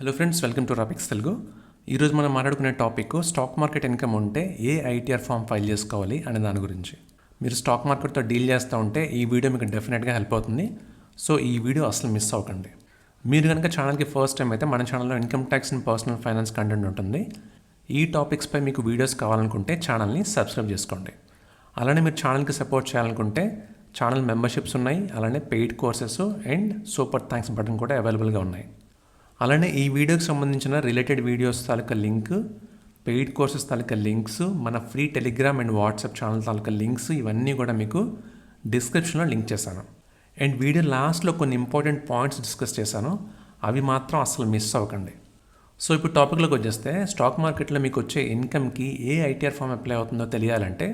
Hello friends, welcome to Rapix Telugu. ఈరోజు మనం మాట్లాడుకునే టాపిక్ స్టాక్ మార్కెట్ ఇన్కమ్ ఉంటే ఏ ఐటీఆర్ ఫామ్ ఫైల్ చేసుకోవాలి అనే దాని గురించి. మీరు స్టాక్ మార్కెట్తో డీల్ చేస్తూ ఉంటే ఈ వీడియో మీకు డెఫినెట్గా హెల్ప్ అవుతుంది. సో ఈ వీడియో అసలు మిస్ అవ్వకండి. మీరు కనుక ఛానల్కి ఫస్ట్ టైం అయితే మన ఛానల్లో income tax and personal finance content ఉంటుంది. ఈ టాపిక్స్పై మీకు వీడియోస్ కావాలనుకుంటే ఛానల్ని సబ్స్క్రైబ్ చేసుకోండి. అలానే మీరు ఛానల్కి సపోర్ట్ చేయాలనుకుంటే ఛానల్ మెంబర్షిప్స్ ఉన్నాయి, అలానే paid courses and super thanks button కూడా అవైలబుల్గా ఉన్నాయి. అలానే ఈ వీడియోకి సంబంధించిన రిలేటెడ్ వీడియోస్ తాలూకా లింక్, పెయిడ్ కోర్సెస్ తాలూకా లింక్స్, మన free Telegram and WhatsApp channel taluka links ఇవన్నీ కూడా మీకు డిస్క్రిప్షన్లో లింక్ చేశాను. అండ్ వీడియో లాస్ట్లో కొన్ని ఇంపార్టెంట్ పాయింట్స్ డిస్కస్ చేశాను, అవి మాత్రం అసలు మిస్ అవ్వకండి. సో ఇప్పుడు టాపిక్లోకి వచ్చేస్తే, స్టాక్ మార్కెట్లో మీకు వచ్చే ఇన్కమ్కి ఏ ఐటీఆర్ ఫామ్ అప్లై అవుతుందో తెలియాలంటే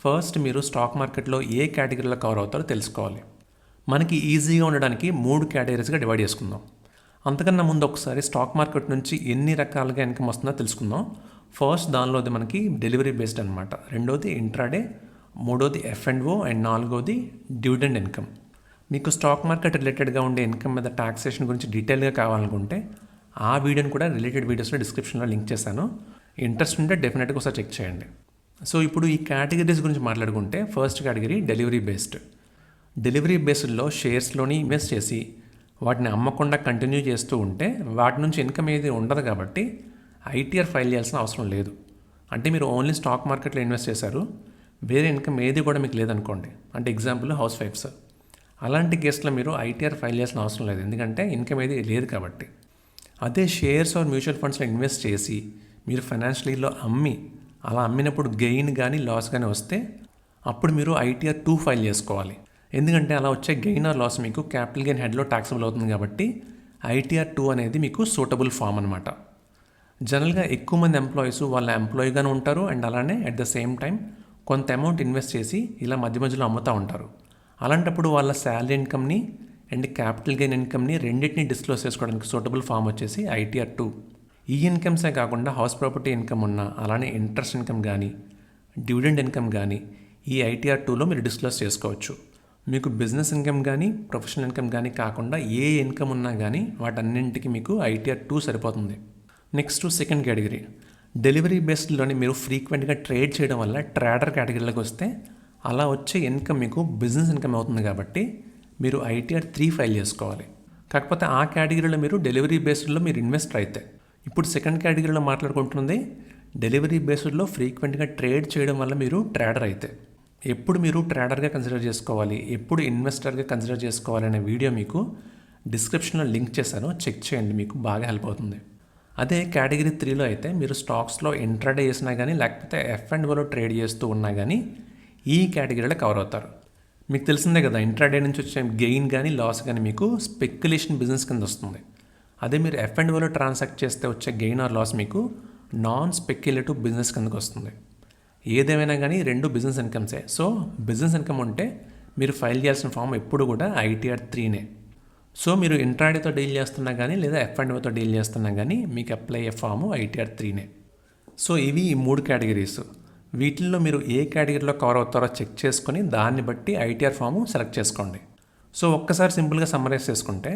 ఫస్ట్ మీరు స్టాక్ మార్కెట్లో ఏ కేటగిరీలో కవర్ అవుతారో తెలుసుకోవాలి. మనకి ఈజీగా ఉండడానికి 3 కేటగిరీస్గా డివైడ్ చేసుకుందాం. అంతకన్నా ముందు ఒకసారి స్టాక్ మార్కెట్ నుంచి ఎన్ని రకాలుగా ఇన్కమ్ వస్తుందో తెలుసుకుందాం. ఫస్ట్ దానిలోది మనకి డెలివరీ బేస్డ్ అనమాట, రెండోది ఇంట్రాడే, మూడోది F&O అండ్ నాలుగోది డివిడెండ్ ఇన్కమ్. మీకు స్టాక్ మార్కెట్ రిలేటెడ్గా ఉండే ఇన్కమ్ మీద టాక్సేషన్ గురించి డీటెయిల్గా కావాలనుకుంటే ఆ వీడియోని కూడా రిలేటెడ్ వీడియోస్లో డిస్క్రిప్షన్లో లింక్ చేశాను. ఇంట్రెస్ట్ ఉంటే డెఫినెట్గా ఒకసారి చెక్ చేయండి. సో ఇప్పుడు ఈ కేటగిరీస్ గురించి మాట్లాడుకుంటే first category delivery based. Delivery బేస్డ్లో షేర్స్లోని ఇన్వెస్ట్ చేసి వాటిని అమ్మకుండా కంటిన్యూ చేస్తూ ఉంటే వాటి నుంచి ఇన్కమ్ ఏది ఉండదు, కాబట్టి ఐటీఆర్ ఫైల్ చేయాల్సిన అవసరం లేదు. అంటే మీరు ఓన్లీ స్టాక్ మార్కెట్లో ఇన్వెస్ట్ చేశారు, వేరే ఇన్కమ్ ఏది కూడా మీకు లేదనుకోండి, అంటే ఎగ్జాంపుల్ హౌస్ వైఫ్స్, అలాంటి కేసులో మీరు ఐటీఆర్ ఫైల్ చేయాల్సిన అవసరం లేదు, ఎందుకంటే ఇన్కమ్ ఏది లేదు కాబట్టి. అదే షేర్స్ ఆర్ మ్యూచువల్ ఫండ్స్లో ఇన్వెస్ట్ చేసి మీరు ఫైనాన్షియల్ ఇయర్లో అలా అమ్మినప్పుడు గెయిన్ కానీ లాస్ కానీ వస్తే అప్పుడు మీరు ఐటీఆర్ 2 ఫైల్ చేసుకోవాలి. ఎందుకంటే అలా వచ్చే గెయిన్ ఆర్ లాస్ మీకు క్యాపిటల్ గెయిన్ హెడ్లో ట్యాక్సబుల్ అవుతుంది, కాబట్టి ఐటీఆర్ 2 అనేది మీకు సూటబుల్ ఫామ్ అనమాట. జనరల్గా ఎక్కువ మంది ఎంప్లాయీస్ వాళ్ళ ఎంప్లాయీగానే ఉంటారు, అండ్ అలానే అట్ ద సేమ్ టైం కొంత అమౌంట్ ఇన్వెస్ట్ చేసి ఇలా మధ్య మధ్యలో అమ్ముతూ ఉంటారు. అలాంటప్పుడు వాళ్ళ శాలరీ ఇన్కమ్ని అండ్ క్యాపిటల్ గెయిన్ ఇన్కమ్ని రెండింటిని డిస్క్లోజ్ చేసుకోవడానికి సూటబుల్ ఫామ్ వచ్చేసి ఐటీఆర్ 2. ఈ ఇన్కమ్సే కాకుండా హౌస్ ప్రాపర్టీ ఇన్కమ్ ఉన్న, అలానే ఇంట్రెస్ట్ ఇన్కమ్ కానీ డివిడెండ్ ఇన్కమ్ కానీ ఈ ఐటీఆర్ 2లో మీరు డిస్క్లోజ్ చేసుకోవచ్చు. మీకు బిజినెస్ ఇన్కమ్ కానీ ప్రొఫెషనల్ ఇన్కమ్ కానీ కాకుండా ఏ ఇన్కమ్ ఉన్నా కానీ వాటన్నింటికి మీకు ఐటీఆర్ 2 సరిపోతుంది. నెక్స్ట్ సెకండ్ కేటగిరీ డెలివరీ బేస్డ్లోని మీరు ఫ్రీక్వెంట్గా ట్రేడ్ చేయడం వల్ల ట్రేడర్ కేటగిరీలోకి వస్తే అలా వచ్చే ఇన్కమ్ మీకు బిజినెస్ ఇన్కమ్ అవుతుంది, కాబట్టి మీరు ఐటీఆర్ 3 ఫైల్ చేసుకోవాలి. కాకపోతే ఆ కేటగిరీలో మీరు డెలివరీ బేస్డ్లో మీరు ఇన్వెస్టర్ అయితే. ఇప్పుడు సెకండ్ కేటగిరీలో మాట్లాడుకుంటుంది డెలివరీ బేస్డ్లో ఫ్రీక్వెంట్గా ట్రేడ్ చేయడం వల్ల మీరు ట్రేడర్ అయితే. ఎప్పుడు మీరు ట్రేడర్గా కన్సిడర్ చేసుకోవాలి, ఎప్పుడు ఇన్వెస్టర్గా కన్సిడర్ చేసుకోవాలి అనే వీడియో మీకు డిస్క్రిప్షన్లో లింక్ చేశాను, చెక్ చేయండి, మీకు బాగా హెల్ప్ అవుతుంది. అదే కేటగిరీ 3లో అయితే మీరు స్టాక్స్లో ఇంట్రాడే చేసినా కానీ లేకపోతే F&Oలో ట్రేడ్ చేస్తూ ఉన్నా కానీ ఈ కేటగిరీలో కవర్ అవుతారు. మీకు తెలిసిందే కదా, ఇంట్రాడే నుంచి వచ్చే గెయిన్ కానీ లాస్ కానీ మీకు స్పెక్యులేషన్ బిజినెస్ కింద వస్తుంది. అదే మీరు F&Oలో ట్రాన్సాక్ట్ చేస్తే వచ్చే గెయిన్ ఆర్ లాస్ మీకు నాన్ స్పెక్యులేటివ్ బిజినెస్ కిందకు వస్తుంది. ఏదేమైనా కానీ 2 బిజినెస్ ఇన్కమ్సే. సో బిజినెస్ ఇన్కమ్ ఉంటే మీరు ఫైల్ చేయాల్సిన ఫామ్ ఎప్పుడు కూడా ఐటీఆర్ 3నే. సో మీరు ఇంట్రాడేతో డీల్ చేస్తున్నా కానీ లేదా F&Oతో డీల్ చేస్తున్నా కానీ మీకు అప్లై అయ్యే ఫాము ఐటీఆర్ 3నే. సో ఇవి ఈ 3 కేటగిరీస్. వీటిల్లో మీరు ఏ కేటగిరీలో కవర్ అవుతారో చెక్ చేసుకొని దాన్ని బట్టి ఐటీఆర్ ఫాము సెలెక్ట్ చేసుకోండి. సో ఒక్కసారి సింపుల్గా సమ్మరైజ్ చేసుకుంటే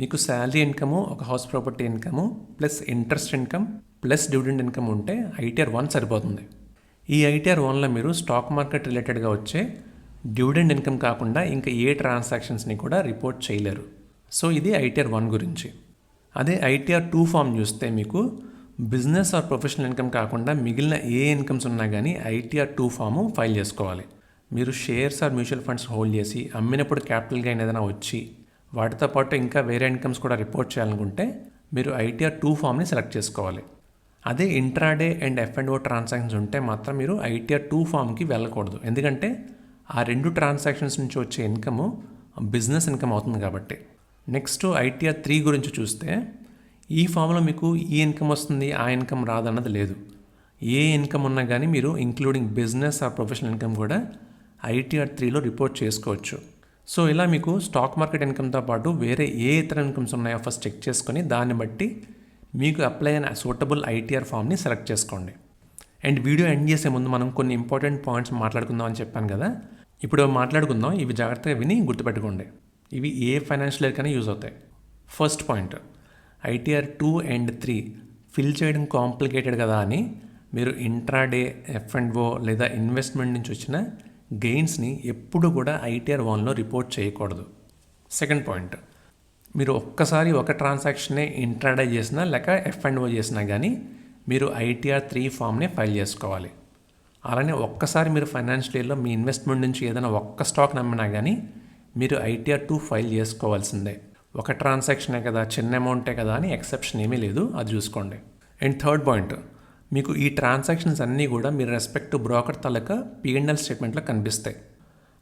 మీకు శాలరీ ఇన్కము, ఒక house property income plus interest income plus dividend income ఉంటే ఐటీఆర్ 1 సరిపోతుంది. ఈ ఐటీఆర్ 1లో మీరు స్టాక్ మార్కెట్ రిలేటెడ్గా వచ్చే డివిడెండ్ ఇన్కమ్ కాకుండా ఇంకా ఏ ట్రాన్సాక్షన్స్ని కూడా రిపోర్ట్ చేయలేరు. సో ఇది ఐటీఆర్ 1 గురించి. అదే ఐటీఆర్ 2 ఫామ్ చూస్తే మీకు బిజినెస్ ఆర్ ప్రొఫెషనల్ ఇన్కమ్ కాకుండా మిగిలిన ఏ ఇన్కమ్స్ ఉన్నా కానీ ఐటీఆర్ 2 ఫాము ఫైల్ చేసుకోవాలి. మీరు shares or mutual funds hold చేసి అమ్మినప్పుడు క్యాపిటల్ గెయిన్ ఏదైనా వచ్చి వాటితో పాటు ఇంకా వేరే ఇన్కమ్స్ కూడా రిపోర్ట్ చేయాలనుకుంటే మీరు ఐటీఆర్ 2 ఫామ్ని సెలెక్ట్ చేసుకోవాలి. అదే ఇంట్రాడే అండ్ F&O ట్రాన్సాక్షన్స్ ఉంటే మాత్రం మీరు ఐటీఆర్ 2 ఫామ్కి వెళ్ళకూడదు, ఎందుకంటే ఆ 2 ట్రాన్సాక్షన్స్ నుంచి వచ్చే ఇన్కమ్ బిజినెస్ ఇన్కమ్ అవుతుంది కాబట్టి. నెక్స్ట్ ఐటీఆర్ 3 గురించి చూస్తే ఈ ఫామ్లో మీకు ఈ ఇన్కమ్ వస్తుంది ఆ ఇన్కమ్ రాదన్నది లేదు. ఏ ఇన్కమ్ ఉన్నా కానీ మీరు including business are professional income కూడా ఐటీఆర్ 3లో రిపోర్ట్ చేసుకోవచ్చు. సో ఇలా మీకు స్టాక్ మార్కెట్ ఇన్కమ్తో పాటు వేరే ఏ ఇతర ఇన్కమ్స్ ఉన్నాయో ఫస్ట్ చెక్ చేసుకొని దాన్ని బట్టి మీకు అప్లై అయిన సూటబుల్ ఐటీఆర్ ఫామ్ని సెలెక్ట్ చేసుకోండి. అండ్ వీడియో ఎండ్ చేసే ముందు మనం కొన్ని ఇంపార్టెంట్ పాయింట్స్ మాట్లాడుకుందాం అని చెప్పాను కదా, ఇప్పుడు మాట్లాడుకుందాం. ఇవి జాగ్రత్తగా విని గుర్తుపెట్టుకోండి, ఇవి ఏ ఫైనాన్షియల్ ఇయర్ కన్నా యూజ్ అవుతాయి. First point, ITR 2 and 3 fill చేయడం కాంప్లికేటెడ్ కదా అని మీరు ఇంట్రాడే F&O లేదా ఇన్వెస్ట్మెంట్ నుంచి వచ్చిన గెయిన్స్ని ఎప్పుడు కూడా ఐటీఆర్ 1లో రిపోర్ట్ చేయకూడదు. సెకండ్ పాయింట్, మీరు ఒక్కసారి ఒక ట్రాన్సాక్షనే ఇంట్రాడే చేసినా లేక F&O చేసినా కానీ మీరు ఐటీఆర్ 3 ఫామ్నే ఫైల్ చేసుకోవాలి. అలానే ఒక్కసారి మీరు ఫైనాన్షియల్ ఇయర్లో మీ ఇన్వెస్ట్మెంట్ నుంచి ఏదైనా ఒక్క స్టాక్ నమ్మినా కానీ మీరు ఐటీఆర్ 2 ఫైల్ చేసుకోవాల్సిందే. ఒక ట్రాన్సాక్షనే కదా, చిన్న అమౌంటే కదా అని ఎక్సెప్షన్ ఏమీ లేదు, అది చూసుకోండి. అండ్ థర్డ్ పాయింట్, మీకు ఈ ట్రాన్సాక్షన్స్ అన్నీ కూడా మీరు రెస్పెక్ట్ బ్రోకర్ తాలూకా P&L స్టేట్మెంట్లో కనిపిస్తాయి.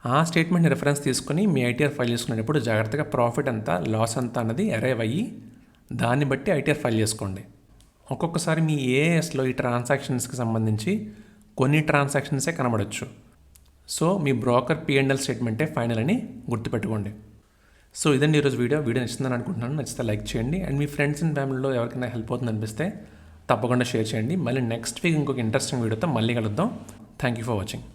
ఆ స్టేట్మెంట్ని రెఫరెన్స్ తీసుకుని మీ ఐటీఆర్ ఫైల్ చేసుకునేటప్పుడు జాగ్రత్తగా ప్రాఫిట్ ఎంత, లాస్ ఎంత అన్నది అరైవ్ అయ్యి దాన్ని బట్టి ఐటీఆర్ ఫైల్ చేసుకోండి. ఒక్కొక్కసారి మీ ఏఎస్లో ఈ ట్రాన్సాక్షన్స్కి సంబంధించి కొన్ని ట్రాన్సాక్షన్సే కనబడవచ్చు. సో మీ బ్రోకర్ P&L స్టేట్మెంటే ఫైనల్ అని గుర్తుపెట్టుకోండి. సో ఇదండి ఈరోజు వీడియో నచ్చిందని అనుకుంటున్నాను. నచ్చితే లైక్ చేయండి అండ్ మీ ఫ్రెండ్స్ అండ్ ఫ్యామిలీలో ఎవరికైనా హెల్ప్ అవుతుంది అనిపిస్తే తప్పకుండా షేర్ చేయండి. మళ్ళీ నెక్స్ట్ వీక్ ఇంకొక ఇంట్రెస్టింగ్ వీడియోతో మళ్ళీ కలుద్దాం. Thank you for watching.